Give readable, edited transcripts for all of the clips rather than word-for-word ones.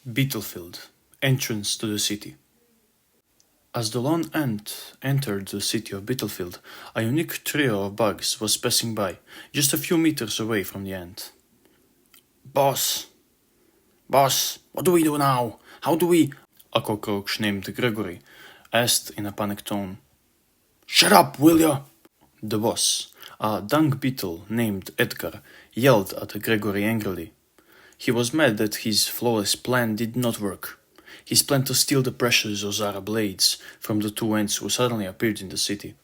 Beetlefield, entrance to the city. As the lone ant entered the city of Beetlefield, a unique trio of bugs was passing by, just a few meters away from the ant. Boss, what do we do now? How do we? A cockroach named Gregory asked in a panicked tone. Shut up, will ya? The boss, a dung beetle named Edgar, yelled at Gregory angrily. He was mad that his flawless plan did not work. His plan to steal the precious Ozara blades from the two ants who suddenly appeared in the city.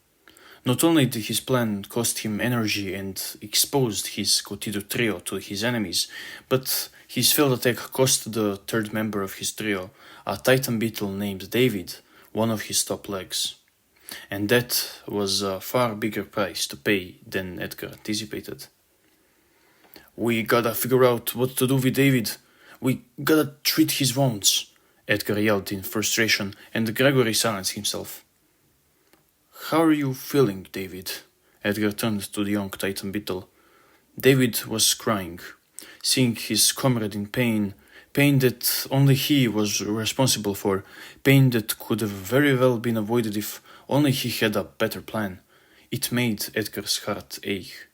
Not only did his plan cost him energy and exposed his CoTiDu Trio to his enemies, but his failed attack cost the third member of his trio, a titan beetle named David, one of his top legs. And that was a far bigger price to pay than Edgar anticipated. We gotta figure out what to do with David. We gotta treat his wounds, Edgar yelled in frustration, and Gregory silenced himself. How are you feeling, David? Edgar turned to the young Titan beetle. David was crying, seeing his comrade in pain that only he was responsible for, pain that could have very well been avoided if only he had a better plan. It made Edgar's heart ache.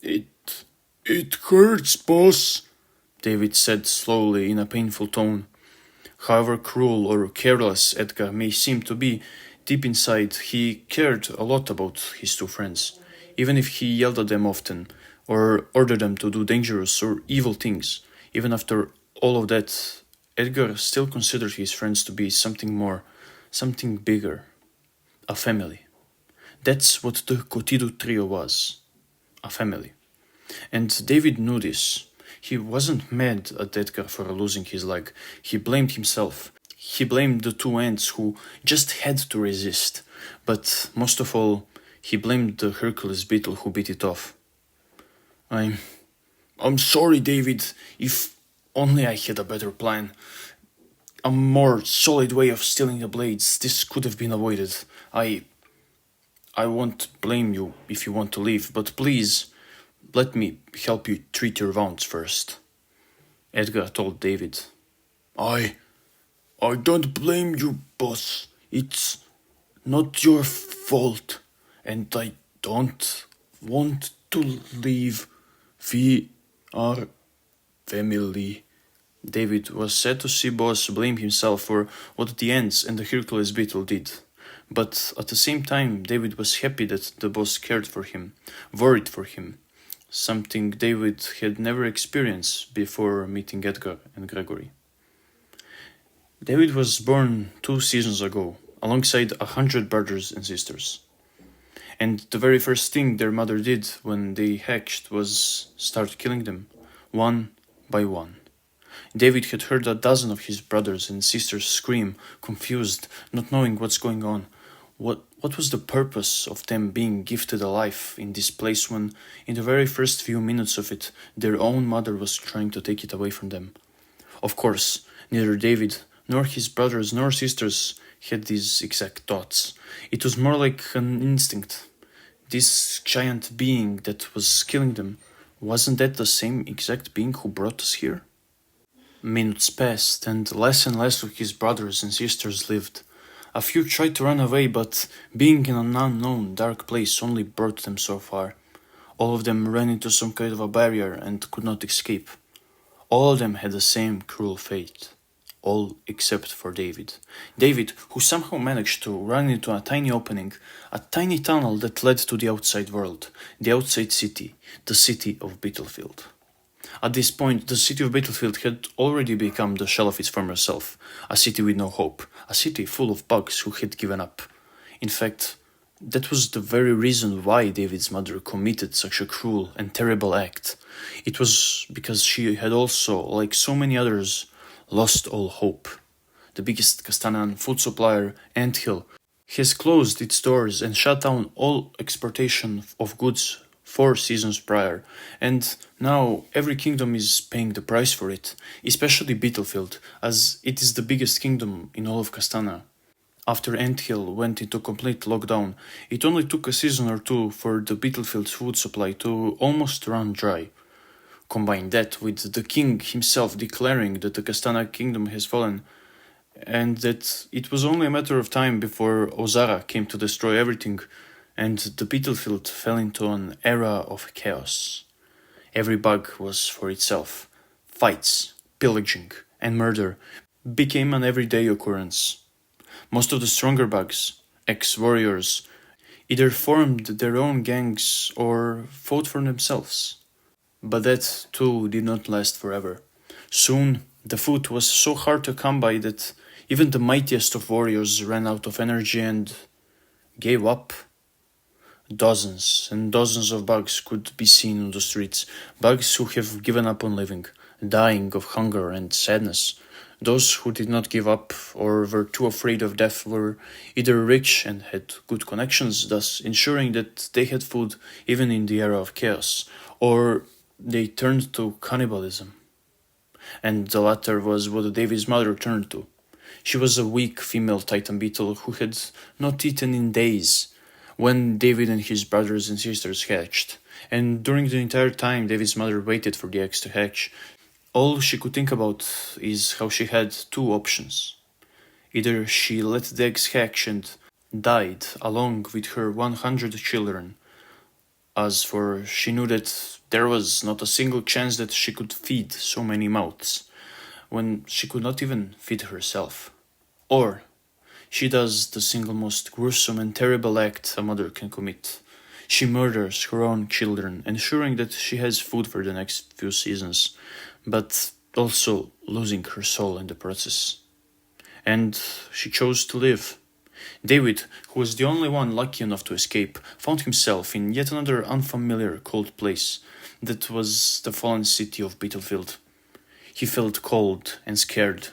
It hurts, boss, David said slowly in a painful tone. However cruel or careless Edgar may seem to be, deep inside he cared a lot about his two friends, even if he yelled at them often, or ordered them to do dangerous or evil things. Even after all of that, Edgar still considered his friends to be something more, something bigger. A family. That's what the CoTiDu Trio was. A family. And David knew this. He wasn't mad at Edgar for losing his leg. He blamed himself. He blamed the two ants who just had to resist. But most of all, he blamed the Hercules beetle who beat it off. I'm sorry, David. If only I had a better plan. A more solid way of stealing the blades, this could have been avoided. I won't blame you if you want to leave, but please, let me help you treat your wounds first, Edgar told David. I don't blame you, boss. It's not your fault, and I don't want to leave. We are family. David was sad to see Boss blame himself for what the ants and the Hercules beetle did. But at the same time, David was happy that the boss cared for him, worried for him, something David had never experienced before meeting Edgar and Gregory. David was born 2 seasons ago, alongside 100 brothers and sisters. And the very first thing their mother did when they hatched was start killing them, one by one. David had heard a dozen of his brothers and sisters scream, confused, not knowing what's going on. What was the purpose of them being gifted alive in this place when, in the very first few minutes of it, their own mother was trying to take it away from them? Of course, neither David nor his brothers nor sisters had these exact thoughts. It was more like an instinct. This giant being that was killing them, wasn't that the same exact being who brought us here? Minutes passed, and less of his brothers and sisters lived. A few tried to run away, but being in an unknown, dark place only brought them so far. All of them ran into some kind of a barrier and could not escape. All of them had the same cruel fate. All except for David. David, who somehow managed to run into a tiny opening, a tiny tunnel that led to the outside world, the outside city, the city of Beetlefield. At this point, the city of Beetlefield had already become the shell of its former self, a city with no hope, a city full of bugs who had given up. In fact, that was the very reason why David's mother committed such a cruel and terrible act. It was because she had also, like so many others, lost all hope. The biggest Castanean food supplier, Anthill, has closed its doors and shut down all exportation of goods 4 seasons prior, and now every kingdom is paying the price for it, especially Beetlefield, as it is the biggest kingdom in all of Castana. After Anthill went into complete lockdown, it only took a season or two for the Beetlefield's food supply to almost run dry. Combine that with the king himself declaring that the Castana kingdom has fallen, and that it was only a matter of time before Ozara came to destroy everything, and the battlefield fell into an era of chaos. Every bug was for itself. Fights, pillaging, and murder became an everyday occurrence. Most of the stronger bugs, ex-warriors, either formed their own gangs or fought for themselves. But that too did not last forever. Soon, the food was so hard to come by that even the mightiest of warriors ran out of energy and gave up. Dozens and dozens of bugs could be seen on the streets, bugs who have given up on living, dying of hunger and sadness. Those who did not give up or were too afraid of death were either rich and had good connections, thus ensuring that they had food even in the era of chaos, or they turned to cannibalism. And the latter was what David's mother turned to. She was a weak female Titan beetle who had not eaten in days when David and his brothers and sisters hatched, and during the entire time David's mother waited for the eggs to hatch, all she could think about is how she had two options. Either she let the eggs hatch and died along with her 100 children, as for she knew that there was not a single chance that she could feed so many mouths, when she could not even feed herself. Or she does the single most gruesome and terrible act a mother can commit. She murders her own children, ensuring that she has food for the next few seasons, but also losing her soul in the process. And she chose to live. David, who was the only one lucky enough to escape, found himself in yet another unfamiliar cold place. That was the fallen city of Battlefield. He felt cold and scared.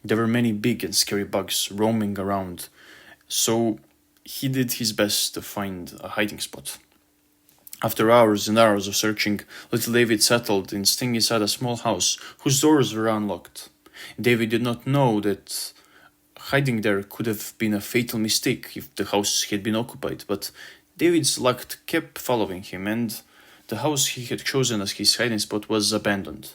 There were many big and scary bugs roaming around, so he did his best to find a hiding spot. After hours and hours of searching, little David settled and staying inside a small house whose doors were unlocked. David did not know that hiding there could have been a fatal mistake if the house had been occupied, but David's luck kept following him, and the house he had chosen as his hiding spot was abandoned.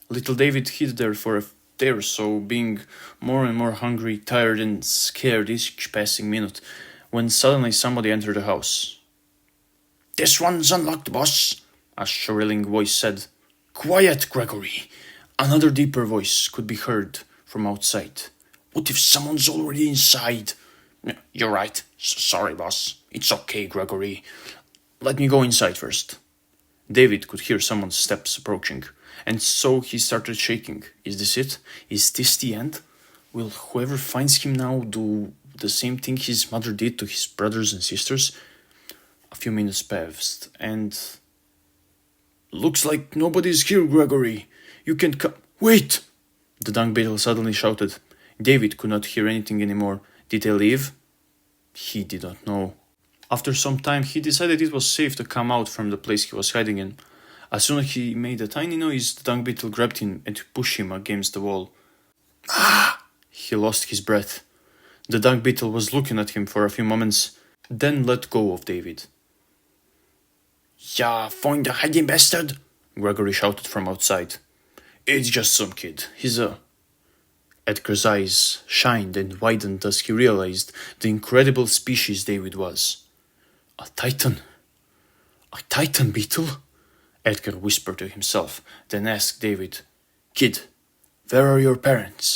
Little David hid there for a day or so, being more and more hungry, tired, and scared each passing minute, when suddenly somebody entered the house. "This one's unlocked, boss," a shrilling voice said. "Quiet, Gregory." Another deeper voice could be heard from outside. "What if someone's already inside?" "You're right. Sorry, boss. It's okay, Gregory. Let me go inside first." David could hear someone's steps approaching, and so he started shaking. Is this it? Is this the end? Will whoever finds him now do the same thing his mother did to his brothers and sisters? A few minutes passed, and... "Looks like nobody's here, Gregory. You can come." "Wait!" The dung beetle suddenly shouted. David could not hear anything anymore. Did they leave? He did not know. After some time, he decided it was safe to come out from the place he was hiding in. As soon as he made a tiny noise, the dung beetle grabbed him and pushed him against the wall. "Ah!" He lost his breath. The dung beetle was looking at him for a few moments, then let go of David. "Ya find the hiding bastard?" Gregory shouted from outside. "It's just some kid. He's a..." Edgar's eyes shined and widened as he realized the incredible species David was. A titan? A titan beetle? Edgar whispered to himself, then asked David, "Kid, where are your parents?"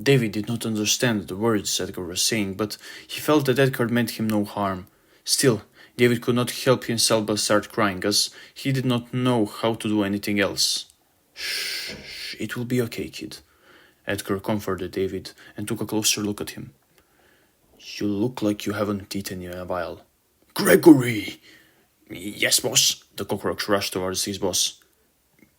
David did not understand the words Edgar was saying, but he felt that Edgar meant him no harm. Still, David could not help himself but start crying, as he did not know how to do anything else. Shh, it will be okay, kid." Edgar comforted David and took a closer look at him. "You look like you haven't eaten in a while." "Gregory!" "Yes, boss." The cockroach rushed towards his boss.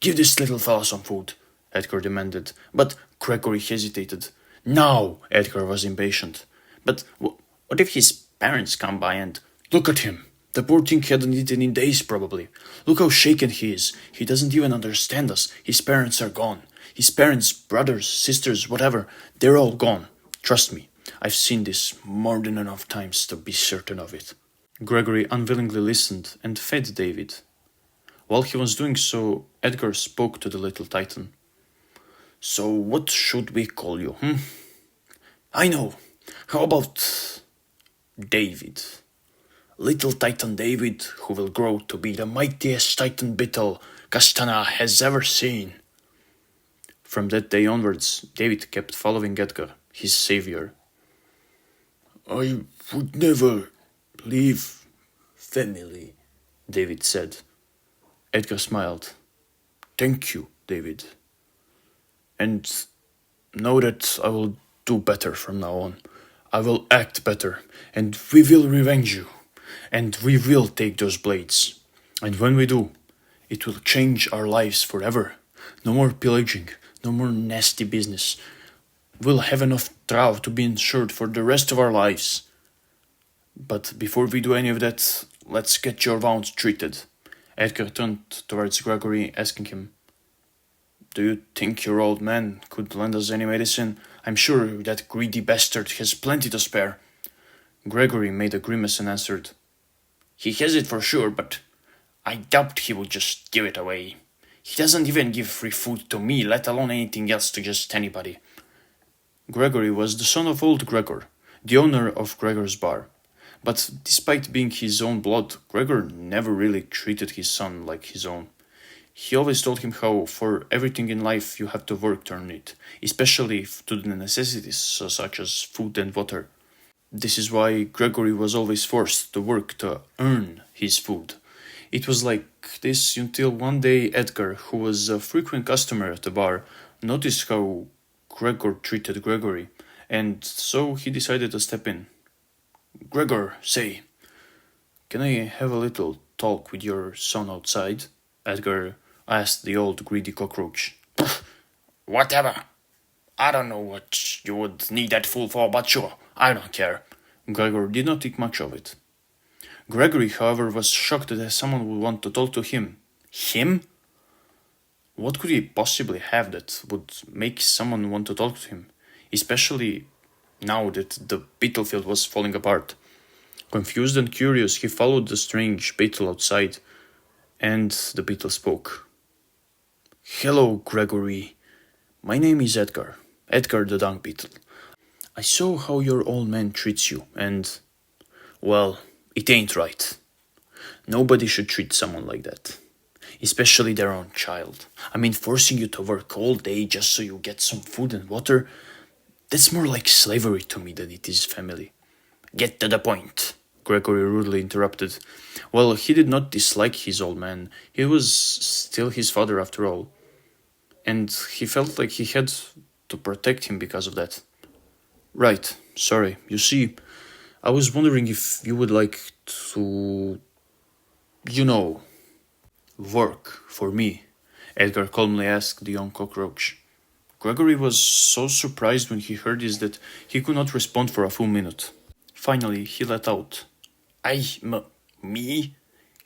"Give this little fella some food," Edgar demanded, but Gregory hesitated. "Now!" Edgar was impatient. "But what if his parents come by and..." "Look at him. The poor thing hadn't eaten in days, probably. Look how shaken he is. He doesn't even understand us. His parents are gone. His parents, brothers, sisters, whatever, they're all gone. Trust me, I've seen this more than enough times to be certain of it." Gregory unwillingly listened and fed David. While he was doing so, Edgar spoke to the little titan. So what should we call you, hmm? I know. How about David? Little Titan David, who will grow to be the mightiest Titan beetle Castana has ever seen. From that day onwards, David kept following Edgar, his savior. I would never leave family, David said. Edgar smiled. Thank you, David. And know that I will do better from now on. I will act better, and we will revenge you. And we will take those blades. And when we do, it will change our lives forever. No more pillaging, no more nasty business. We'll have enough trow to be insured for the rest of our lives. But before we do any of that, let's get your wounds treated. Edgar turned towards Gregory, asking him, Do you think your old man could lend us any medicine? I'm sure that greedy bastard has plenty to spare. Gregory made a grimace and answered, He has it for sure, but I doubt he would just give it away. He doesn't even give free food to me, let alone anything else to just anybody. Gregory was the son of old Gregor, the owner of Gregor's bar. But despite being his own blood, Gregor never really treated his son like his own. He always told him how for everything in life you have to work to earn it, especially to the necessities such as food and water. This is why Gregory was always forced to work to earn his food. It was like this until one day Edgar, who was a frequent customer at the bar, noticed how Gregor treated Gregory, and so he decided to step in. Gregor, say, can I have a little talk with your son outside? Edgar asked the old greedy cockroach. Whatever. I don't know what you would need that fool for, but sure, I don't care. Gregor did not think much of it. Gregory, however, was shocked that someone would want to talk to him. Him? What could he possibly have that would make someone want to talk to him? Especially now that the battlefield was falling apart. Confused and curious, he followed the strange beetle outside, and the beetle spoke. Hello, Gregory. My name is Edgar the dung beetle. I saw how your old man treats you, and, well, it ain't right. Nobody should treat someone like that. Especially their own child. I mean, forcing you to work all day just so you get some food and water, that's more like slavery to me than it is family. Get to the point, Gregory rudely interrupted. Well, he did not dislike his old man. He was still his father after all. And he felt like he had to protect him because of that. Right, sorry. You see, I was wondering if you would like to, work for me, Edgar calmly asked the young cockroach. Gregory was so surprised when he heard this that he could not respond for a full minute. Finally, he let out. Me?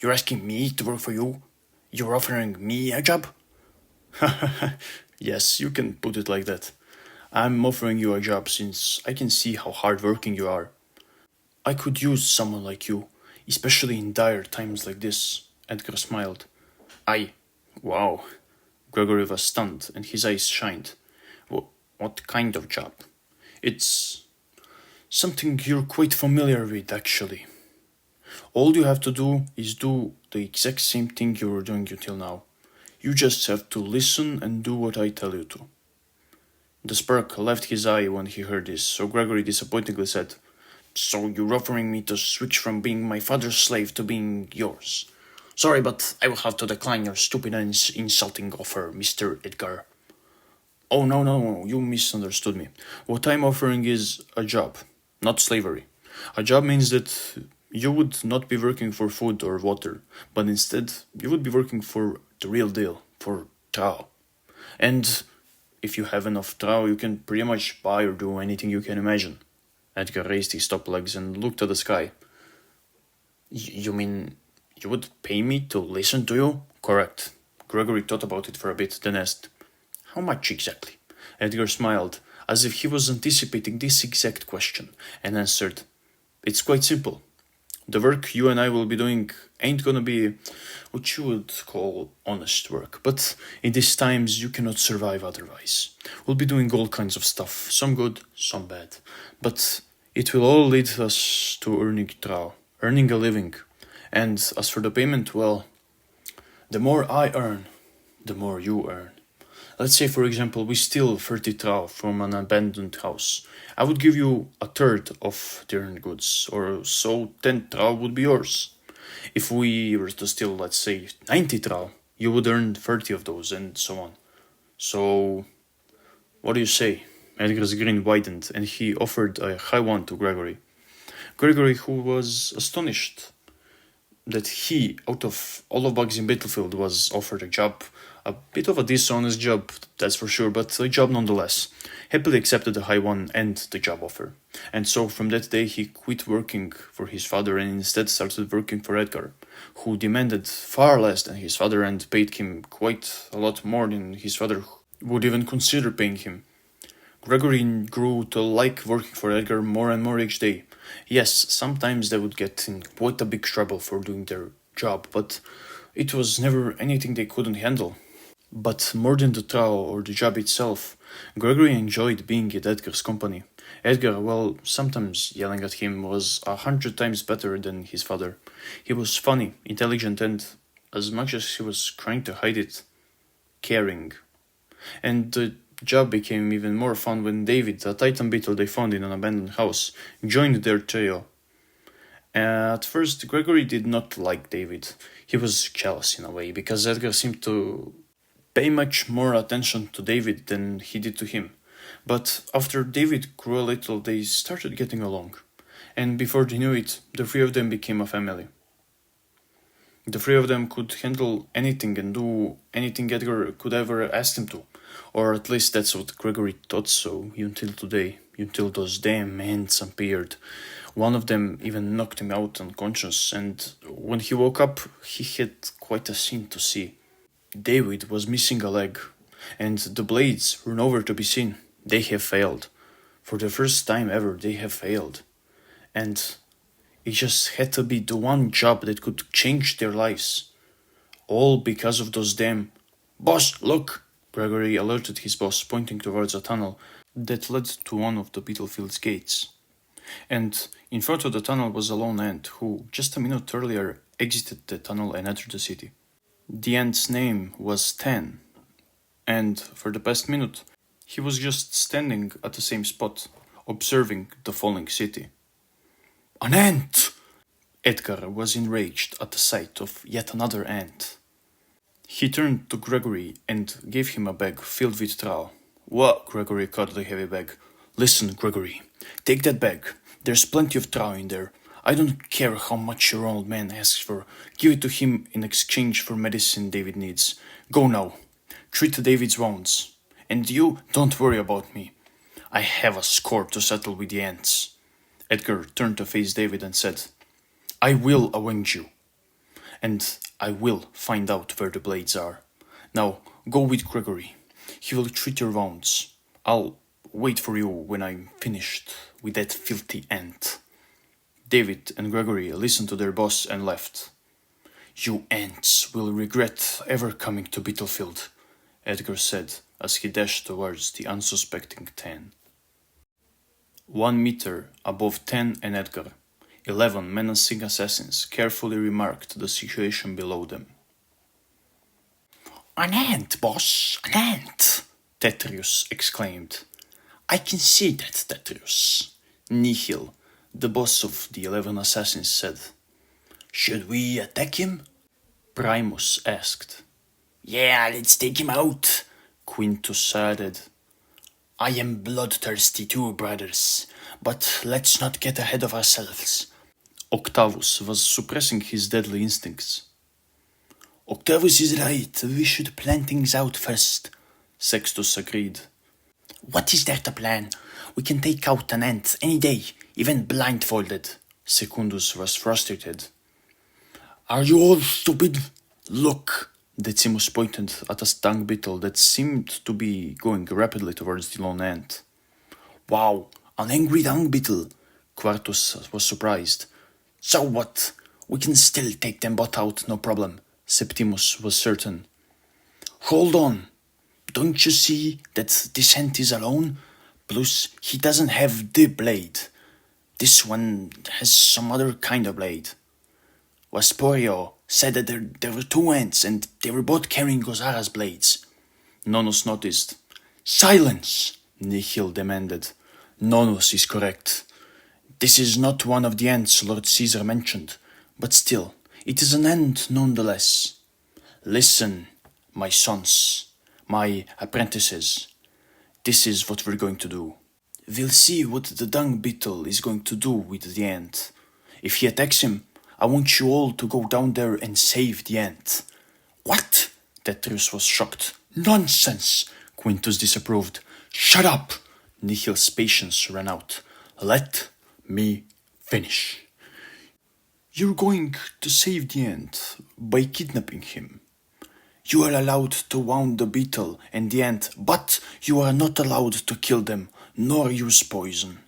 You're asking me to work for you? You're offering me a job? Yes, you can put it like that. I'm offering you a job since I can see how hardworking you are. I could use someone like you, especially in dire times like this, Edgar smiled. Wow. Gregory was stunned and his eyes shined. What kind of job? It's something you're quite familiar with, actually. All you have to do is do the exact same thing you were doing until now. You just have to listen and do what I tell you to. The spark left his eye when he heard this, so Gregory disappointingly said, So you're offering me to switch from being my father's slave to being yours? Sorry, but I will have to decline your stupid and insulting offer, Mr. Edgar. Oh, no, you misunderstood me. What I'm offering is a job, not slavery. A job means that you would not be working for food or water, but instead you would be working for the real deal, for Tao. And if you have enough Tao, you can pretty much buy or do anything you can imagine. Edgar raised his top legs and looked at the sky. You mean you would pay me to listen to you? Correct. Gregory thought about it for a bit, then asked, How much exactly? Edgar smiled, as if he was anticipating this exact question, and answered, It's quite simple. The work you and I will be doing ain't gonna be what you would call honest work, but in these times you cannot survive otherwise. We'll be doing all kinds of stuff, some good, some bad, but it will all lead us to earning trau, earning a living. And as for the payment, well, the more I earn, the more you earn. Let's say, for example, we steal 30 trau from an abandoned house. I would give you a third of the earned goods, or so 10 trau would be yours. If we were to steal, let's say, 90 trau, you would earn 30 of those, and so on. So, what do you say? Edgar's grin widened, and he offered a high one to Gregory. Gregory, who was astonished that he, out of all of bugs in Battlefield, was offered a job. A bit of a dishonest job, that's for sure, but a job nonetheless. Happily accepted the high one and the job offer. And so from that day he quit working for his father and instead started working for Edgar, who demanded far less than his father and paid him quite a lot more than his father would even consider paying him. Gregory grew to like working for Edgar more and more each day. Yes, sometimes they would get in quite a big trouble for doing their job, but it was never anything they couldn't handle. But more than the trau or the job itself, Gregory enjoyed being at Edgar's company. Edgar, well, sometimes yelling at him was 100 times better than his father. He was funny, intelligent, and, as much as he was trying to hide it, caring. And the job became even more fun when David, a Titan beetle they found in an abandoned house, joined their trio. At first, Gregory did not like David. He was jealous in a way, because Edgar seemed to pay much more attention to David than he did to him. But after David grew a little, they started getting along. And before they knew it, the three of them became a family. The three of them could handle anything and do anything Edgar could ever ask them to. Or at least that's what Gregory thought so, until today, until those damn ants appeared. One of them even knocked him out unconscious, and when he woke up, he had quite a scene to see. David was missing a leg, and the blades were nowhere to be seen. They have failed. For the first time ever, they have failed. And it just had to be the one job that could change their lives. All because of those damn... Boss, look! Gregory alerted his boss, pointing towards a tunnel that led to one of the Battlefield's gates. And in front of the tunnel was a lone ant who, just a minute earlier, exited the tunnel and entered the city. The ant's name was Tan, and for the past minute, he was just standing at the same spot, observing the falling city. An ant! Edgar was enraged at the sight of yet another ant. He turned to Gregory and gave him a bag filled with trau. What? Gregory caught the heavy bag. Listen, Gregory, take that bag. There's plenty of trau in there. I don't care how much your old man asks for. Give it to him in exchange for medicine David needs. Go now. Treat David's wounds. And you, don't worry about me. I have a score to settle with the ants. Edgar turned to face David and said, I will avenge you. And I will find out where the blades are. Now, go with Gregory. He will treat your wounds. I'll wait for you when I'm finished with that filthy ant. David and Gregory listened to their boss and left. You ants will regret ever coming to Battlefield, Edgar said as he dashed towards the unsuspecting Tan. 1 meter above Tan and Edgar, 11 menacing assassins carefully remarked the situation below them. An ant, boss, an ant, Tetrius exclaimed. I can see that, Tetrius. Nihil, the boss of the 11 assassins, said. Should we attack him? Primus asked. Yeah, let's take him out, Quintus added. I am bloodthirsty too, brothers, but let's not get ahead of ourselves. Octavus was suppressing his deadly instincts. Octavus is right, we should plan things out first, Sextus agreed. What is there to plan? We can take out an ant any day, even blindfolded. Secundus was frustrated. Are you all stupid? Look! Decimus pointed at a stung beetle that seemed to be going rapidly towards the lone ant. Wow, an angry dung beetle! Quartus was surprised. So what? We can still take them both out, no problem, Septimus was certain. Hold on. Don't you see that this hand is alone? Plus, he doesn't have the blade. This one has some other kind of blade. Vasporio said that there were two ants and they were both carrying Gozara's blades. Nonus noticed. Silence! Nihil demanded. Nonus is correct. This is not one of the ants Lord Caesar mentioned, but still, it is an ant nonetheless. Listen, my sons, my apprentices. This is what we're going to do. We'll see what the dung beetle is going to do with the ant. If he attacks him, I want you all to go down there and save the ant. What? Detrius was shocked. Nonsense! Quintus disapproved. Shut up! Nihil's patience ran out. Let me finish. You're going to save the ant by kidnapping him. You are allowed to wound the beetle and the ant, but you are not allowed to kill them, nor use poison.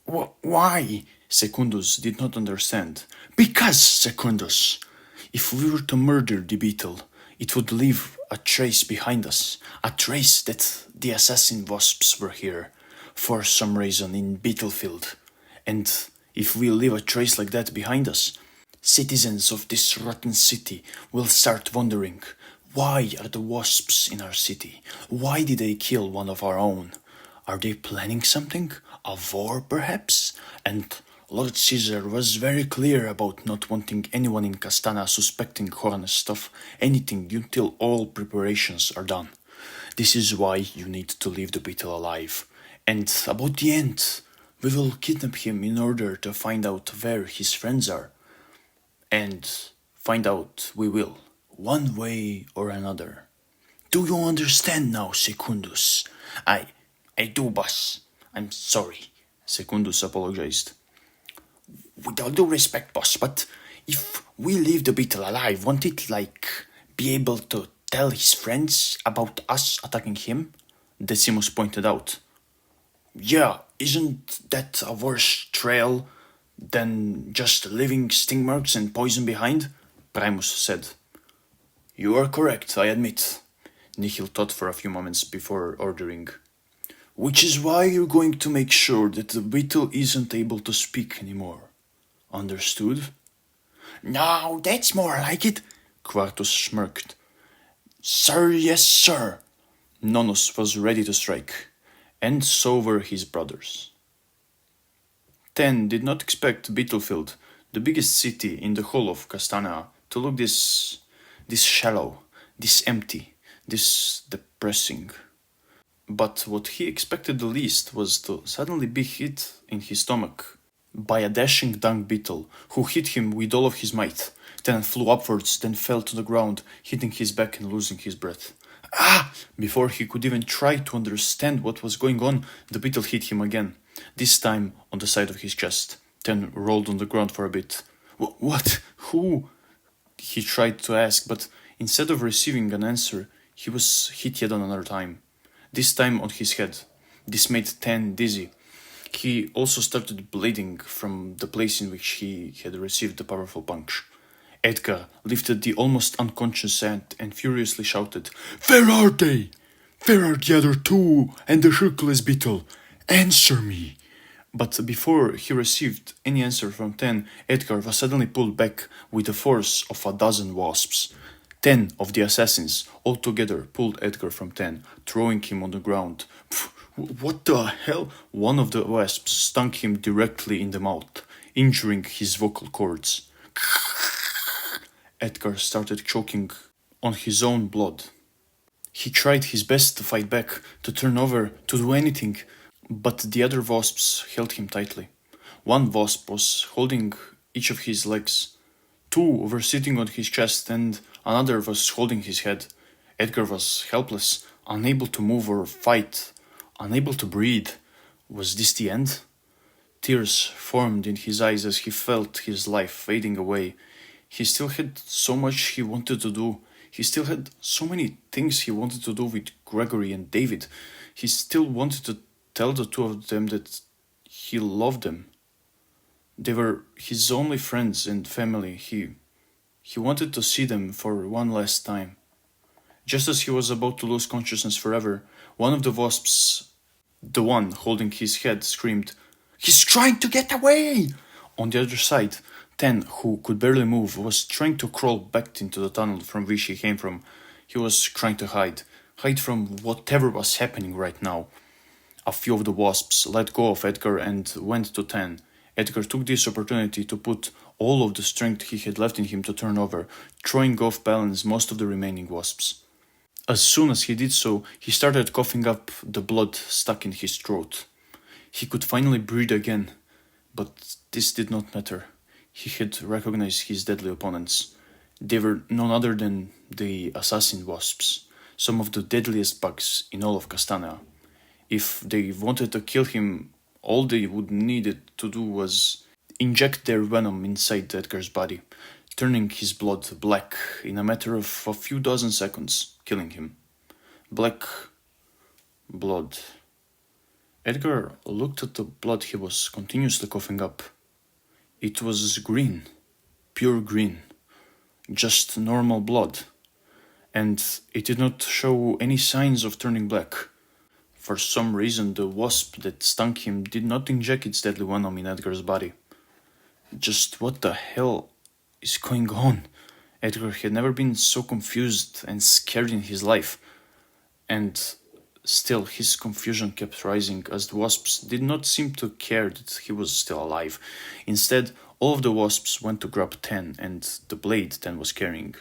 Why? Secundus did not understand. Because, Secundus, if we were to murder the beetle, it would leave a trace behind us, a trace that the assassin wasps were here, for some reason in Beetlefield. And if we leave a trace like that behind us, citizens of this rotten city will start wondering, why are the wasps in our city? Why did they kill one of our own? Are they planning something? A war, perhaps? And Lord Caesar was very clear about not wanting anyone in Castana suspecting Hornus of anything until all preparations are done. This is why you need to leave the beetle alive. And about the ant, we will kidnap him in order to find out where his friends are. And find out we will, one way or another. Do you understand now, Secundus? I do, boss. I'm sorry, Secundus apologized. With all due respect, boss, but if we leave the beetle alive, won't it, be able to tell his friends about us attacking him? Decimus pointed out. Yeah, isn't that a worse trail than just leaving sting marks and poison behind? Primus said. You are correct, I admit. Nihil thought for a few moments before ordering. Which is why you're going to make sure that the beetle isn't able to speak anymore. Understood? Now that's more like it, Quartus smirked. Sir, yes, sir. Nonus was ready to strike, and so were his brothers. Ten did not expect Beetlefield, the biggest city in the whole of Castana, to look this shallow, this empty, this depressing. But what he expected the least was to suddenly be hit in his stomach by a dashing dung beetle who hit him with all of his might, then flew upwards, then fell to the ground, hitting his back and losing his breath. Ah! Before he could even try to understand what was going on, the beetle hit him again, this time on the side of his chest, then rolled on the ground for a bit. What? Who? He tried to ask, but instead of receiving an answer, he was hit yet another time, this time on his head. This made Ten dizzy. He also started bleeding from the place in which he had received the powerful punch. Edgar lifted the almost unconscious ant and furiously shouted, Where are they? Where are the other two and the Hercules beetle? Answer me! But before he received any answer from Ten, Edgar was suddenly pulled back with the force of a dozen wasps. 10 of the assassins all together pulled Edgar from Ten, throwing him on the ground. What the hell? One of the wasps stung him directly in the mouth, injuring his vocal cords. Edgar started choking on his own blood. He tried his best to fight back, to turn over, to do anything, but the other wasps held him tightly. One wasp was holding each of his legs. Two were sitting on his chest and another was holding his head. Edgar was helpless, unable to move or fight, unable to breathe. Was this the end? Tears formed in his eyes as he felt his life fading away. He still had so much he wanted to do. He still had so many things he wanted to do with Gregory and David. He still wanted to tell the two of them that he loved them. They were his only friends and family. He wanted to see them for one last time. Just as he was about to lose consciousness forever, one of the wasps, the one holding his head, screamed, "He's trying to get away!" On the other side, Ten, who could barely move, was trying to crawl back into the tunnel from which he came from. He was trying to hide from whatever was happening right now. A few of the wasps let go of Edgar and went to Ten. Edgar took this opportunity to put all of the strength he had left in him to turn over, throwing off balance most of the remaining wasps. As soon as he did so, he started coughing up the blood stuck in his throat. He could finally breathe again, but this did not matter. He had recognized his deadly opponents. They were none other than the assassin wasps, some of the deadliest bugs in all of Castania. If they wanted to kill him, all they would needed to do was inject their venom inside Edgar's body, turning his blood black in a matter of a few dozen seconds, killing him. Black blood. Edgar looked at the blood he was continuously coughing up. It was green, pure green, just normal blood, and it did not show any signs of turning black. For some reason, the wasp that stung him did not inject its deadly venom in Edgar's body. Just what the hell is going on? Edgar had never been so confused and scared in his life, and still his confusion kept rising as the wasps did not seem to care that he was still alive. Instead, all of the wasps went to grab Ten and the blade Ten was carrying.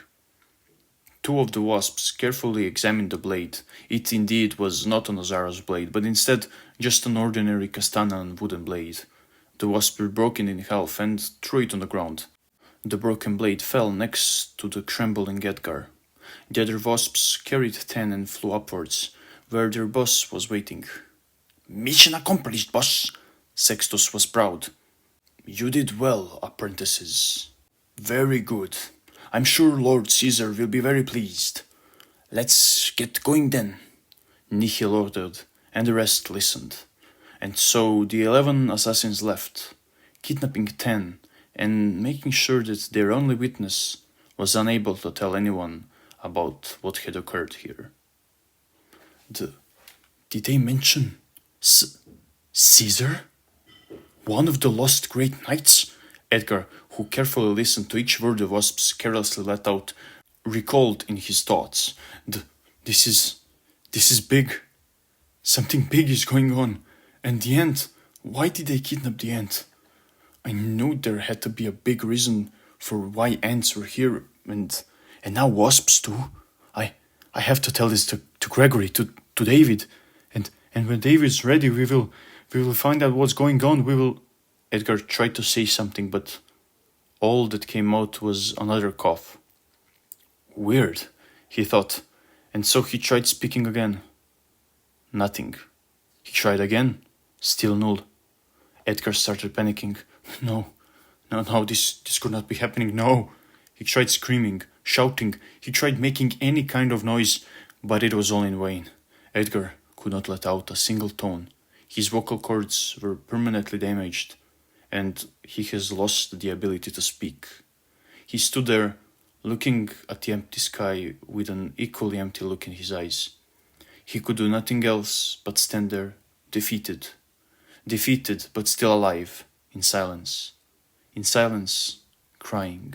Two of the wasps carefully examined the blade. It indeed was not an Ozara's blade, but instead just an ordinary Castanean wooden blade. The wasp were broken in half and threw it on the ground. The broken blade fell next to the trembling Edgar. The other wasps carried Ten and flew upwards, where their boss was waiting. "Mission accomplished, boss!" Sextus was proud. "You did well, apprentices. Very good. I'm sure Lord Caesar will be very pleased. Let's get going then." Nihil ordered, and the rest listened. And so the 11 assassins left, kidnapping Ten and making sure that their only witness was unable to tell anyone about what had occurred here. Did they mention Caesar? One of the lost great knights? Edgar, who carefully listened to each word the wasps carelessly let out, recalled in his thoughts. This is big. Something big is going on. And the ant, why did they kidnap the ant? I knew there had to be a big reason for why ants were here, and now wasps too. I have to tell this to Gregory, to David, and when David's ready, we will find out what's going on. We will. Edgar tried to say something, but all that came out was another cough. Weird, he thought, and so he tried speaking again. Nothing. He tried again, still null. Edgar started panicking. No, this could not be happening, no. He tried screaming, shouting, he tried making any kind of noise, but it was all in vain. Edgar could not let out a single tone. His vocal cords were permanently damaged, and he has lost the ability to speak. He stood there, looking at the empty sky with an equally empty look in his eyes. He could do nothing else but stand there, defeated but still alive, in silence, crying.